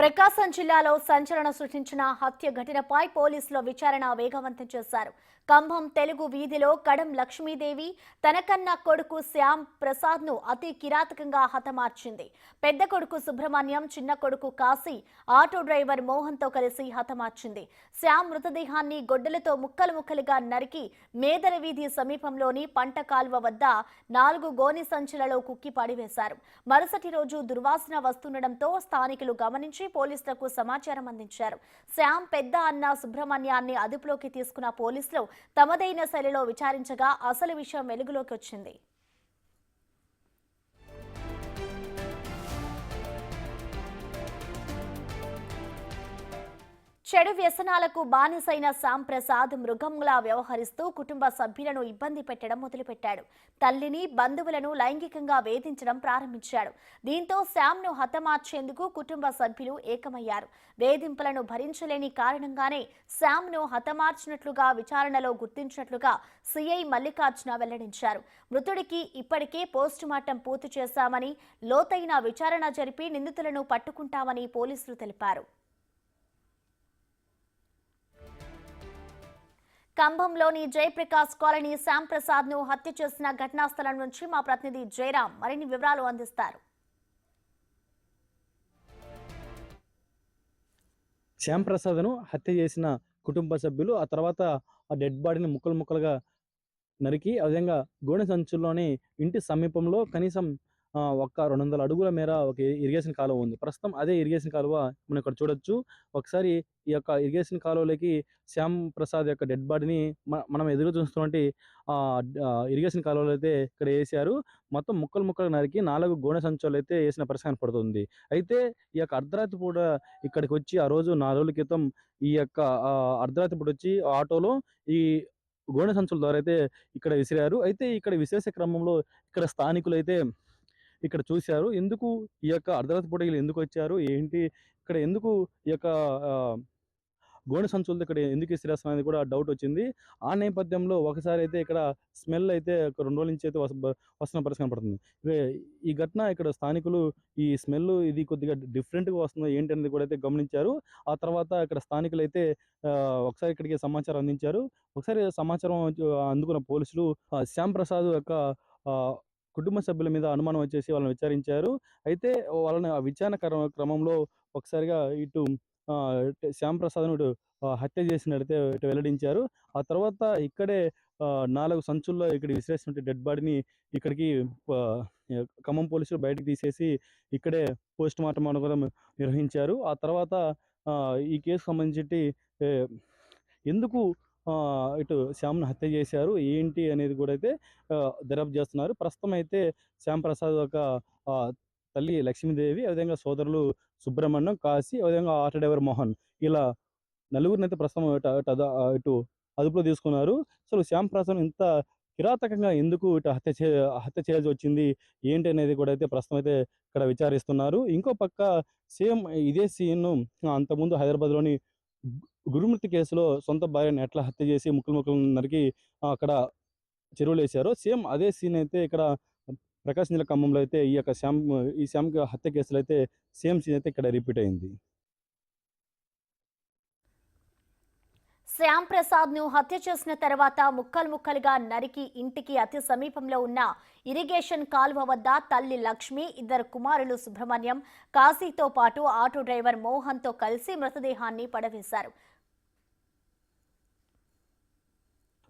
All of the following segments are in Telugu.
ప్రకాశం జిల్లాలో సంచలనం సృష్టించిన హత్య ఘటనపై పోలీసులు విచారణ వేగవంతం చేశారు. కంభం తెలుగు వీధిలో కడం లక్ష్మీదేవి తనకన్నా కొడుకు శ్యామ్ ప్రసాద్ ను అతి కిరాతకంగా హతమార్చింది. పెద్ద కొడుకు సుబ్రహ్మణ్యం, చిన్న కొడుకు కాశీ ఆటో డ్రైవర్ మోహన్ తో కలిసి హతమార్చింది. శ్యామ్ మృతదేహాన్ని గొడ్డలతో ముక్కలు ముక్కలుగా నరికి మేదర వీధి సమీపంలోని పంట కాలువ వద్ద 4 గోని సంచులలో కుక్కి పడివేశారు. మరుసటి రోజు దుర్వాసన వస్తుండటంతో స్థానికులు గమనించి పోలీసులకు సమాచారం అందించారు. శ్యామ్ పెద్ద అన్న సుబ్రహ్మణ్యాన్ని అదుపులోకి తీసుకున్న పోలీసులు తమదైన శైలిలో విచారించగా అసలు విషయం వెలుగులోకి వచ్చింది. చెడు వ్యసనాలకు బానిసైన శ్యామ్ ప్రసాద్ మృగంలా వ్యవహరిస్తూ కుటుంబ సభ్యులను ఇబ్బంది పెట్టడం మొదలుపెట్టాడు. తల్లిని, బంధువులను లైంగికంగా వేధించడం ప్రారంభించాడు. దీంతో శ్యామ్ను హతమార్చేందుకు కుటుంబ సభ్యులు ఏకమయ్యారు. వేధింపులను భరించలేని కారణంగానే శ్యామ్ను హతమార్చినట్లుగా విచారణలో గుర్తించినట్లుగా సిఐ మల్లికార్జున వెల్లడించారు. మృతుడికి ఇప్పటికే పోస్టుమార్టం పూర్తి చేశామని, లోతైన విచారణ జరిపి నిందితులను పట్టుకుంటామని పోలీసులు తెలిపారు. కంభంలోని జయప్రకాష్ కాలనీ శ్యామ్ ప్రసాద్ ను హత్య చేసిన ఘటనా స్థలం నుంచి మా ప్రతినిధి జయరాం మరిన్ని వివరాలు అందిస్తారు. శ్యామ్ ప్రసాద్ను హత్య చేసిన కుటుంబ సభ్యులు ఆ తర్వాత ఆ డెడ్ బాడీని ముక్కలు ముక్కలుగా నరికి ఆ విధంగా గోనె సంచుల్లోని ఇంటి సమీపంలో కనీసం ఒక 200 అడుగుల మేర ఒక ఇరిగేషన్ కాలువ ఉంది. ప్రస్తుతం అదే ఇరిగేషన్ కాలువ మనం ఇక్కడ చూడొచ్చు. ఒకసారి ఈ యొక్క ఇరిగేషన్ కాలువలోకి శ్యామ్ ప్రసాద్ యొక్క డెడ్ బాడీని మనం ఎదురు చూస్తున్నటువంటి ఇరిగేషన్ కాలువలో అయితే ఇక్కడ వేసారు. మొత్తం ముక్కలు ముక్కలు నరికి 4 గోనె సంచులు అయితే వేసిన పరిస్థితి కనపడుతుంది. అయితే ఈ యొక్క అర్ధరాత్రి పూట ఇక్కడికి వచ్చి ఆ రోజు 4 రోజుల క్రితం ఈ యొక్క అర్ధరాత్రి పూట వచ్చి ఆటోలో ఈ గోనె సంచుల ద్వారా అయితే ఇక్కడ విసిరారు. అయితే ఇక్కడ విసిరేసే క్రమంలో ఇక్కడ స్థానికులు అయితే ఇక్కడ చూశారు. ఎందుకు ఈ యొక్క అర్ధరాత్రి పూట వీళ్ళు ఎందుకు వచ్చారు? ఏంటి? ఇక్కడ ఎందుకు ఈ యొక్క గోనె సంచులతో ఇక్కడ ఎందుకు విసిరేస్తున్నారు అనేది కూడా డౌట్ వచ్చింది. ఆ నేపథ్యంలో ఒకసారి అయితే ఇక్కడ స్మెల్ అయితే ఒక 2 రోజుల నుంచి అయితే వస్తున్న పరిస్థితి కనపడుతుంది. ఈ ఘటన ఇక్కడ స్థానికులు ఈ స్మెల్ ఇది కొద్దిగా డిఫరెంట్‌గా వస్తుంది ఏంటి అనేది కూడా అయితే గమనించారు. ఆ తర్వాత ఇక్కడ స్థానికులు అయితే ఒకసారి ఇక్కడికి సమాచారం అందించారు. ఒకసారి సమాచారం అందుకున్న పోలీసులు శ్యామ్ ప్రసాద్ యొక్క ఆహ్, కుటుంబ సభ్యుల మీద అనుమానం వచ్చేసి వాళ్ళని విచారించారు. అయితే వాళ్ళని ఆ విచారణ క్రమంలో ఒకసారిగా ఇటు శ్యామ్ ప్రసాద్‌ను హత్య చేసినట్టయితే వెల్లడించారు. ఆ తర్వాత ఇక్కడే 4 సంచుల్లో ఇక్కడ విసిరేసినటువంటి డెడ్ బాడీని ఇక్కడికి ఆహ్, ఖమ్మం పోలీసులు బయటకి తీసేసి ఇక్కడే పోస్ట్‌మార్టం కూడా నిర్వహించారు. ఆ తర్వాత ఈ కేసుకు సంబంధించి ఎ ఎందుకు ఇటు శ్యామ్‌ని హత్య చేశారు, ఏంటి అనేది కూడా అయితే దర్యాప్తు చేస్తున్నారు. ప్రస్తుతం అయితే శ్యామ్ ప్రసాద్ యొక్క ఆహ్, తల్లి లక్ష్మీదేవి, అదేవిధంగా సోదరులు సుబ్రహ్మణ్యం, కాశీ, అదేవిధంగా ఆటో డ్రైవర్ మోహన్ ఇలా నలుగురినైతే ప్రస్తుతం ఇటు అదుపులో తీసుకున్నారు. అసలు శ్యామ్ ప్రసాద్‌ని ఇంత కిరాతకంగా ఎందుకు ఇటు హత్య చేయాల్సి వచ్చింది, ఏంటి అనేది కూడా అయితే ప్రస్తుతం అయితే ఇక్కడ విచారిస్తున్నారు. ఇంకో పక్క సేమ్ ఇదే సీన్‌ను అంతకుముందు హైదరాబాద్‌లోని గురుమూర్తి కేసులో సొంత భార్యని ఎట్లా హత్య చేసి ముక్కలు ముక్కలు నరికి అక్కడ చెరువులేశారో సేమ్ అదే సీన్ అయితే ఇక్కడ ప్రకాశం జిల్లా ఖమ్మంలో అయితే ఈ శ్యామ్ హత్య కేసులో అయితే సేమ్ సీన్ అయితే ఇక్కడ రిపీట్ అయింది. శ్యామ్ ప్రసాద్ ను హత్య చేసిన తర్వాత ముక్కలు ముక్కలుగా నరికి ఇంటికి అతి సమీపంలో ఉన్న ఇరిగేషన్ కాలువ వద్ద తల్లి లక్ష్మి, 2 కుమారులు సుబ్రహ్మణ్యం, కాశీతో పాటు ఆటో డ్రైవర్ మోహన్ తో కలిసి మృతదేహాన్ని పడవేశారు.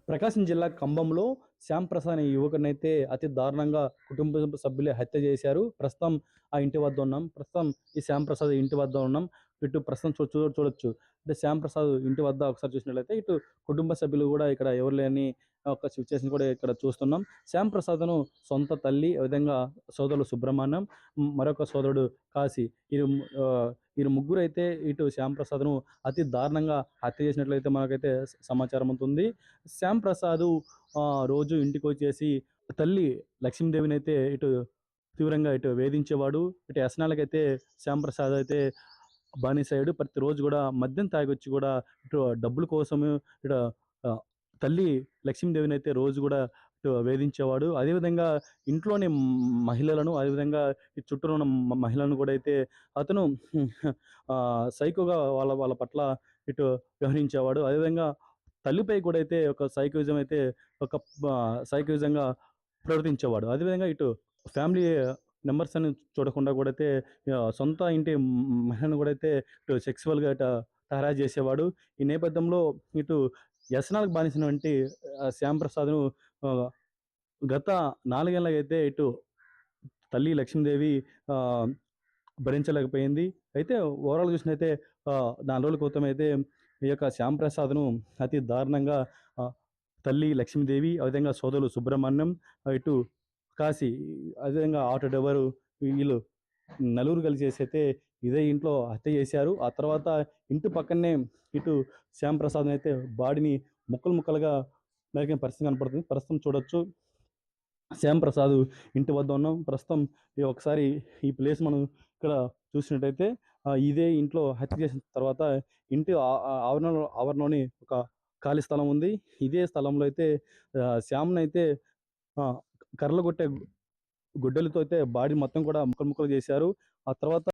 ప్రకాశం జిల్లా కంభంలో శ్యామ్ ప్రసాద్ అనే యువకుడినైతే అతి దారుణంగా కుటుంబ సభ్యులే హత్య చేశారు. ప్రస్తుతం ఆ ఇంటి వద్ద ఉన్నాం. ప్రస్తుతం ఈ శ్యామ్ ప్రసాద్ ఇంటి వద్ద ఉన్నాం. ఇటు ప్రస్తుతం చూడొచ్చు. అంటే శ్యామ్ ప్రసాద్ ఇంటి వద్ద ఒకసారి చూసినట్లయితే ఇటు కుటుంబ సభ్యులు కూడా ఇక్కడ ఎవరు లేని ఒక సిచ్యువేషన్ కూడా ఇక్కడ చూస్తున్నాం. శ్యామ్ ప్రసాద్‌ను సొంత తల్లి, ఆ విధంగా సోదరులు సుబ్రహ్మణ్యం, మరొక సోదరుడు కాశీ వీరు ముగ్గురైతే ఇటు శ్యామ్ ప్రసాద్‌ను అతి దారుణంగా హత్య చేసినట్లయితే మనకైతే సమాచారం ఉంటుంది. శ్యామ్ ప్రసాద్ రోజు ఇంటికొచ్చేసి తల్లి లక్ష్మీదేవినైతే ఇటు తీవ్రంగా ఇటు వేధించేవాడు. ఇటు వ్యసనాలకైతే శ్యామ్ ప్రసాద్ అయితే బానిసయ్యాడు. ప్రతిరోజు కూడా మద్యం తాగొచ్చి కూడా ఇటు డబ్బుల కోసము ఇటు ఆహ్, తల్లి లక్ష్మీదేవినైతే రోజు కూడా వేధించేవాడు. అదేవిధంగా ఇంట్లోని మహిళలను, అదేవిధంగా ఈ చుట్టూను ఉన్న మహిళలను కూడా అయితే అతను సైకోగా వాళ్ళ వాళ్ళ పట్ల ఇటు వ్యవహరించేవాడు. అదేవిధంగా తల్లిపై కూడా అయితే ఒక సైకోయిజం అయితే ఒక సైకోయిజంగా ప్రవర్తించేవాడు. అదేవిధంగా ఇటు ఫ్యామిలీ మెంబర్స్ అని చూడకుండా కూడా అయితే సొంత ఇంటి మహిళను కూడా అయితే ఇటు సెక్సువల్‌గా హెరాస్ చేసేవాడు. ఈ నేపథ్యంలో ఇటు వ్యసనాలకు బానిసైనటువంటి శ్యామ్ ప్రసాద్‌ను ఆహ్, గత 4 ఏళ్లుగా అయితే ఇటు తల్లి లక్ష్మీదేవి ఆహ్, భరించలేకపోయింది. అయితే ఓవరాల్‌గా చూసినట్టయితే 4 రోజుల క్రితం అయితే ఈ యొక్క శ్యామ్ ప్రసాద్‌ను అతి దారుణంగా ఆహ్, తల్లి లక్ష్మీదేవి, ఆ విధంగా సోదరులు సుబ్రహ్మణ్యం, ఇటు కాశీ, అదేవిధంగా ఆటో డ్రైవరు వీళ్ళు నలుగురు కలిసేసైతే ఇదే ఇంట్లో హత్య చేశారు. ఆ తర్వాత ఇంటి పక్కనే ఇటు శ్యామ్ ప్రసాద్‌నైతే బాడీని ముక్కలు ముక్కలుగా నరికిన పరిస్థితి కనపడుతుంది. ప్రస్తుతం చూడొచ్చు. శ్యామ్ ప్రసాద్ ఇంటి వద్ద ఉన్నాం. ప్రస్తుతం ఒకసారి ఈ ప్లేస్ మనం ఇక్కడ చూసినట్టయితే ఇదే ఇంట్లో హత్య చేసిన తర్వాత ఇంటి ఆవరణలోని ఒక ఖాళీ స్థలం ఉంది. ఇదే స్థలంలో అయితే శ్యామ్‌నైతే ఆహ్, కర్రలు కొట్టే గొడ్డలితో అయితే బాడీ మొత్తం కూడా ముక్కలు ముక్కలు చేశారు. ఆ తర్వాత